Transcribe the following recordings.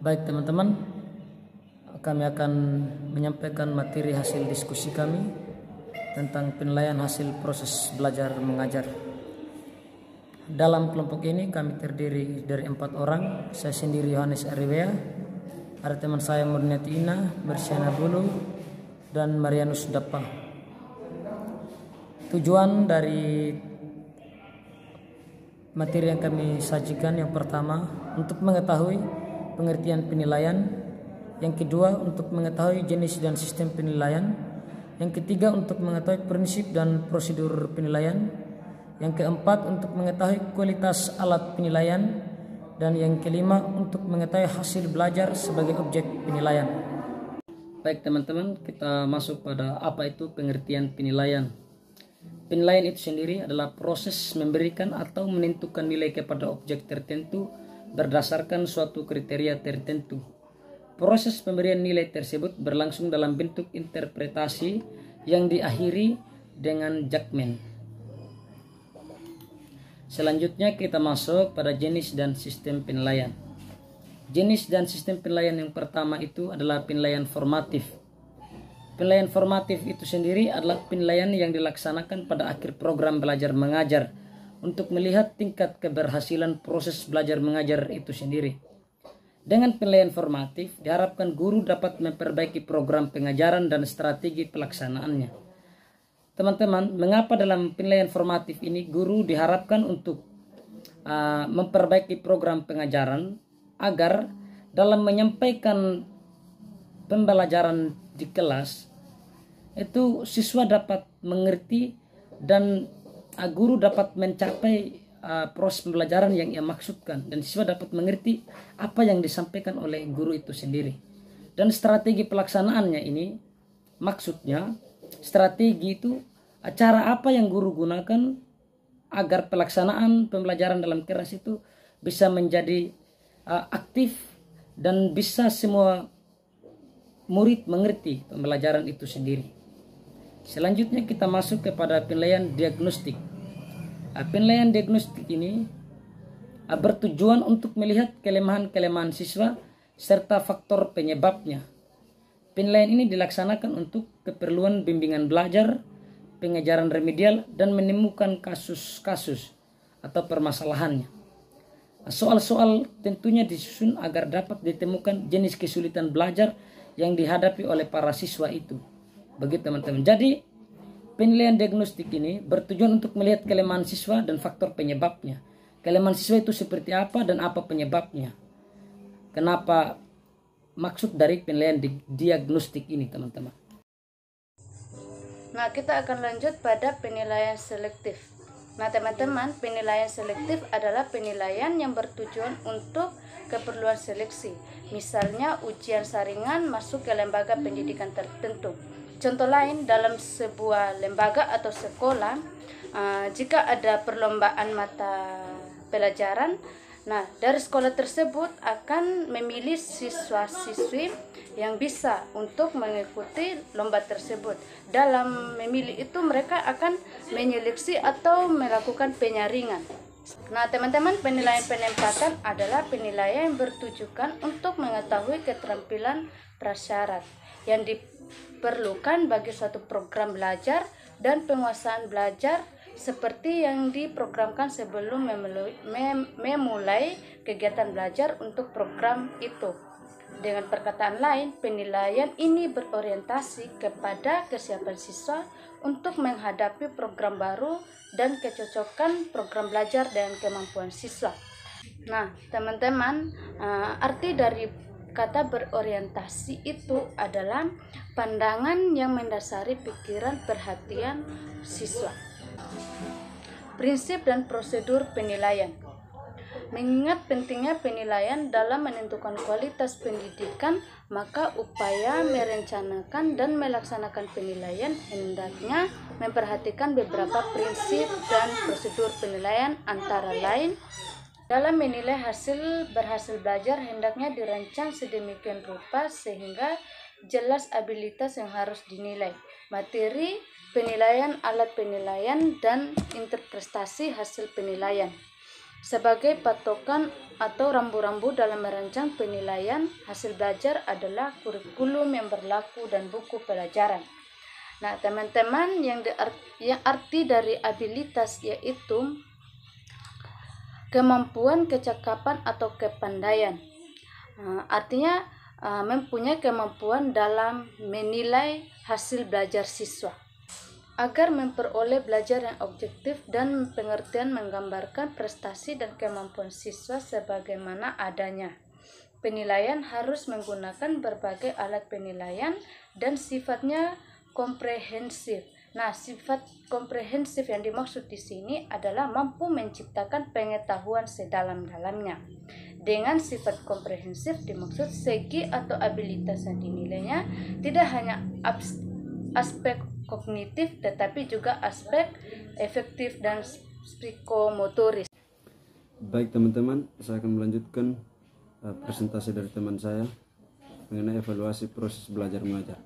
Baik teman-teman, kami akan menyampaikan materi hasil diskusi kami tentang penilaian hasil proses belajar mengajar. Dalam kelompok ini kami terdiri dari 4 orang. Saya sendiri Yohanes Arivea, ada teman saya Murniati Ina, Bersiana Bulu, dan Marianus Dappa. Tujuan dari materi yang kami sajikan yang pertama untuk mengetahui pengertian penilaian, yang kedua untuk mengetahui jenis dan sistem penilaian, yang ketiga untuk mengetahui prinsip dan prosedur penilaian, yang keempat untuk mengetahui kualitas alat penilaian, dan yang kelima untuk mengetahui hasil belajar sebagai objek penilaian. Baik teman-teman, kita masuk pada apa itu pengertian penilaian. Penilaian itu sendiri adalah proses memberikan atau menentukan nilai kepada objek tertentu berdasarkan suatu kriteria tertentu. Proses pemberian nilai tersebut berlangsung dalam bentuk interpretasi yang diakhiri dengan judgement. Selanjutnya kita masuk pada jenis dan sistem penilaian. Jenis dan sistem penilaian yang pertama itu adalah penilaian formatif. Penilaian formatif itu sendiri adalah penilaian yang dilaksanakan pada akhir program belajar mengajar untuk melihat tingkat keberhasilan proses belajar mengajar itu sendiri. Dengan penilaian formatif, diharapkan guru dapat memperbaiki program pengajaran dan strategi pelaksanaannya. Teman-teman, mengapa dalam penilaian formatif ini guru diharapkan untuk memperbaiki program pengajaran agar dalam menyampaikan pembelajaran di kelas itu siswa dapat mengerti dan guru dapat mencapai proses pembelajaran yang ia maksudkan, dan siswa dapat mengerti apa yang disampaikan oleh guru itu sendiri. Dan strategi pelaksanaannya ini, maksudnya strategi itu cara apa yang guru gunakan agar pelaksanaan pembelajaran dalam kelas itu bisa menjadi aktif dan bisa semua murid mengerti pembelajaran itu sendiri. Selanjutnya kita masuk kepada penilaian diagnostik. Penilaian diagnostik ini bertujuan untuk melihat kelemahan-kelemahan siswa serta faktor penyebabnya. Penilaian ini dilaksanakan untuk keperluan bimbingan belajar, pengajaran remedial, dan menemukan kasus-kasus atau permasalahannya. Soal-soal tentunya disusun agar dapat ditemukan jenis kesulitan belajar yang dihadapi oleh para siswa itu. Begitu teman-teman. Jadi penilaian diagnostik ini bertujuan untuk melihat kelemahan siswa dan faktor penyebabnya. Kelemahan siswa itu seperti apa dan apa penyebabnya. Kenapa maksud dari penilaian diagnostik ini teman-teman. Nah, kita akan lanjut pada penilaian selektif. Nah teman-teman, penilaian selektif adalah penilaian yang bertujuan untuk keperluan seleksi. Misalnya ujian saringan masuk ke lembaga pendidikan tertentu. Contoh lain, dalam sebuah lembaga atau sekolah, jika ada perlombaan mata pelajaran, nah dari sekolah tersebut akan memilih siswa-siswi yang bisa untuk mengikuti lomba tersebut. Dalam memilih itu mereka akan menyeleksi atau melakukan penyaringan. Nah teman-teman, penilaian penempatan adalah penilaian yang bertujuan untuk mengetahui keterampilan prasyarat yang diperlukan bagi suatu program belajar dan penguasaan belajar seperti yang diprogramkan sebelum memulai kegiatan belajar untuk program itu. Dengan perkataan lain, penilaian ini berorientasi kepada kesiapan siswa untuk menghadapi program baru dan kecocokan program belajar dengan kemampuan siswa. Nah, teman-teman, arti dari kata berorientasi itu adalah pandangan yang mendasari pikiran perhatian siswa. Prinsip dan prosedur penilaian. Mengingat pentingnya penilaian dalam menentukan kualitas pendidikan, maka upaya merencanakan dan melaksanakan penilaian hendaknya memperhatikan beberapa prinsip dan prosedur penilaian, antara lain dalam menilai hasil berhasil belajar hendaknya dirancang sedemikian rupa sehingga jelas abilitas yang harus dinilai, materi penilaian, alat penilaian, dan interpretasi hasil penilaian. Sebagai patokan atau rambu-rambu dalam merancang penilaian hasil belajar adalah kurikulum yang berlaku dan buku pelajaran. Nah, teman-teman, yang arti dari abilitas yaitu kemampuan, kecakapan atau kepandaian. Artinya mempunyai kemampuan dalam menilai hasil belajar siswa. Agar memperoleh belajar yang objektif dan pengertian menggambarkan prestasi dan kemampuan siswa sebagaimana adanya. Penilaian harus menggunakan berbagai alat penilaian dan sifatnya komprehensif. Nah, sifat komprehensif yang dimaksud di sini adalah mampu menciptakan pengetahuan sedalam-dalamnya. Dengan sifat komprehensif dimaksud segi atau abilitas yang dinilainya tidak hanya aspek kognitif tetapi juga aspek efektif dan psikomotoris. Baik teman-teman, saya akan melanjutkan presentasi dari teman saya mengenai evaluasi proses belajar mengajar.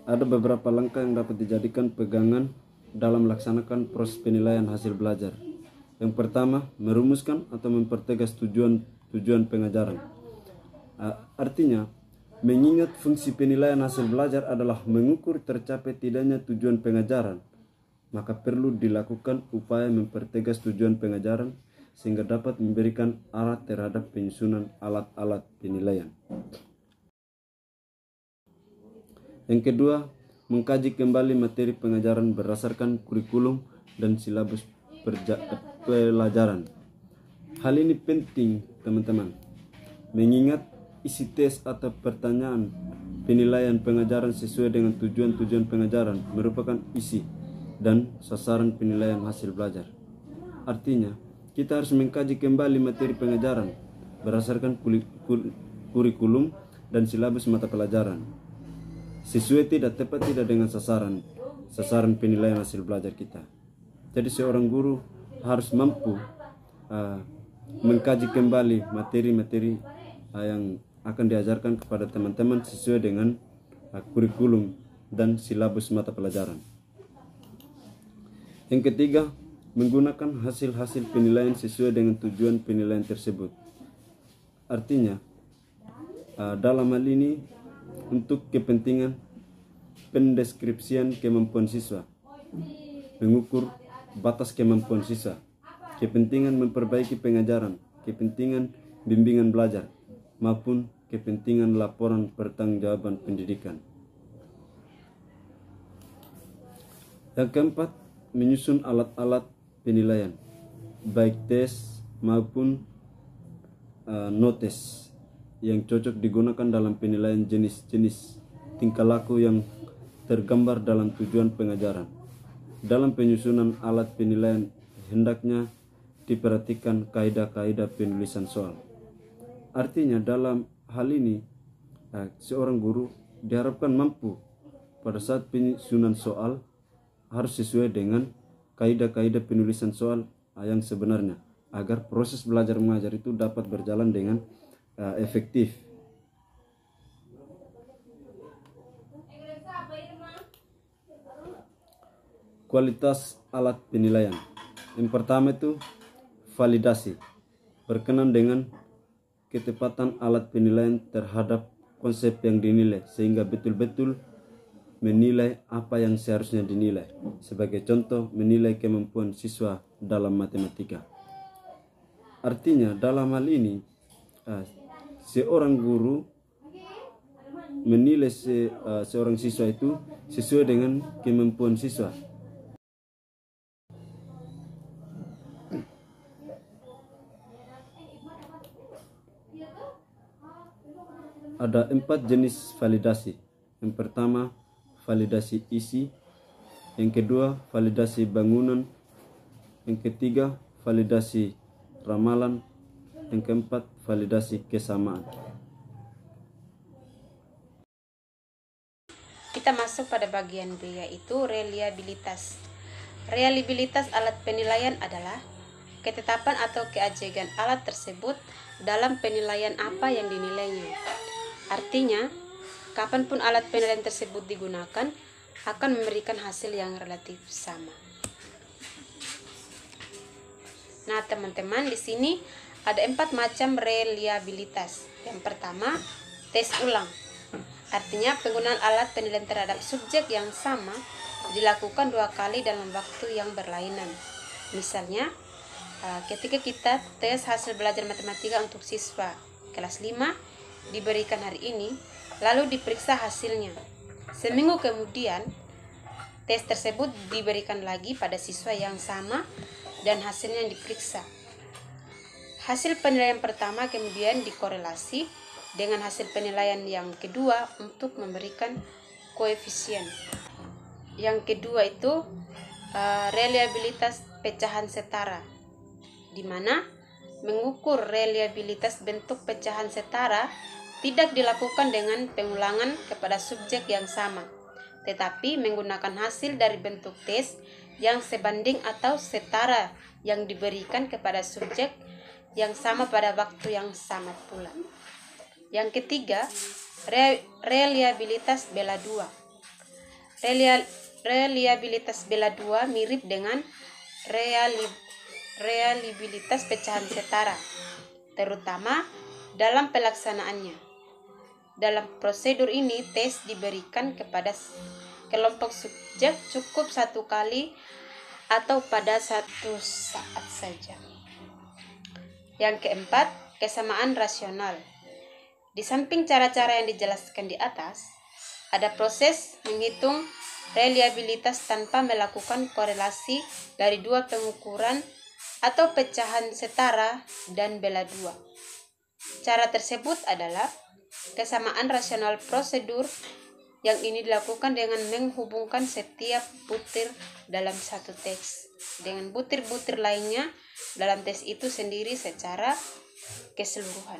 Ada beberapa langkah yang dapat dijadikan pegangan dalam melaksanakan proses penilaian hasil belajar. Yang pertama, merumuskan atau mempertegas tujuan pengajaran. Artinya, mengingat fungsi penilaian hasil belajar adalah mengukur tercapai tidaknya tujuan pengajaran, maka perlu dilakukan upaya mempertegas tujuan pengajaran sehingga dapat memberikan arah terhadap penyusunan alat-alat penilaian. Yang kedua, mengkaji kembali materi pengajaran berdasarkan kurikulum dan silabus pelajaran. Hal ini penting, teman-teman, mengingat isi tes atau pertanyaan penilaian pengajaran sesuai dengan tujuan-tujuan pengajaran merupakan isi dan sasaran penilaian hasil belajar. Artinya, kita harus mengkaji kembali materi pengajaran berdasarkan kurikulum dan silabus mata pelajaran. Sesuai tidak tepat tidak dengan sasaran penilaian hasil belajar kita. Jadi seorang guru harus mampu mengkaji kembali materi-materi yang akan diajarkan kepada teman-teman sesuai dengan kurikulum dan silabus mata pelajaran. Yang ketiga, menggunakan hasil-hasil penilaian sesuai dengan tujuan penilaian tersebut. Artinya, dalam hal ini untuk kepentingan pendeskripsian kemampuan siswa, mengukur batas kemampuan siswa, kepentingan memperbaiki pengajaran, kepentingan bimbingan belajar, maupun kepentingan laporan pertanggungjawaban pendidikan. Yang keempat, menyusun alat-alat penilaian, baik tes maupun notes yang cocok digunakan dalam penilaian jenis-jenis tingkah laku yang tergambar dalam tujuan pengajaran. Dalam penyusunan alat penilaian hendaknya diperhatikan kaidah-kaidah penulisan soal. Artinya dalam hal ini seorang guru diharapkan mampu pada saat penyusunan soal harus sesuai dengan kaidah-kaidah penulisan soal yang sebenarnya agar proses belajar mengajar itu dapat berjalan dengan efektif. Kualitas alat penilaian. Yang pertama itu validasi, berkenan dengan ketepatan alat penilaian terhadap konsep yang dinilai sehingga betul-betul menilai apa yang seharusnya dinilai. Sebagai contoh, menilai kemampuan siswa dalam matematika. Artinya dalam hal ini seorang guru menilai seorang siswa itu sesuai dengan kemampuan siswa. Ada 4 jenis validasi. Yang pertama, validasi isi. Yang kedua, validasi bangunan. Yang ketiga, validasi ramalan. Yang keempat, validasi kesamaan. Kita masuk pada bagian B, yaitu reliabilitas. Reliabilitas alat penilaian adalah ketetapan atau keajegan alat tersebut dalam penilaian apa yang dinilainya. Artinya, kapanpun alat penilaian tersebut digunakan akan memberikan hasil yang relatif sama. Nah, teman-teman, di sini ada 4 macam reliabilitas. Yang pertama, tes ulang. Artinya penggunaan alat penilaian terhadap subjek yang sama dilakukan 2 kali dalam waktu yang berlainan. Misalnya, ketika kita tes hasil belajar matematika untuk siswa kelas 5 diberikan hari ini, lalu diperiksa hasilnya. Seminggu kemudian, tes tersebut diberikan lagi pada siswa yang sama dan hasilnya diperiksa. Hasil penilaian pertama kemudian dikorelasi dengan hasil penilaian yang kedua untuk memberikan koefisien. Yang kedua itu reliabilitas pecahan setara, di mana mengukur reliabilitas bentuk pecahan setara tidak dilakukan dengan pengulangan kepada subjek yang sama, tetapi menggunakan hasil dari bentuk tes yang sebanding atau setara yang diberikan kepada subjek yang sama pada waktu yang sama pula. Yang ketiga, reliabilitas bela 2. Reliabilitas bela 2 mirip dengan reliabilitas pecahan setara, terutama dalam pelaksanaannya. Dalam prosedur ini, tes diberikan kepada kelompok subjek cukup 1 kali atau pada 1 saat saja. Yang keempat, kesamaan rasional. Di samping cara-cara yang dijelaskan di atas, ada proses menghitung reliabilitas tanpa melakukan korelasi dari 2 pengukuran atau pecahan setara dan bela 2. Cara tersebut adalah kesamaan rasional prosedur, yang ini dilakukan dengan menghubungkan setiap butir dalam satu teks dengan butir-butir lainnya dalam tes itu sendiri secara keseluruhan.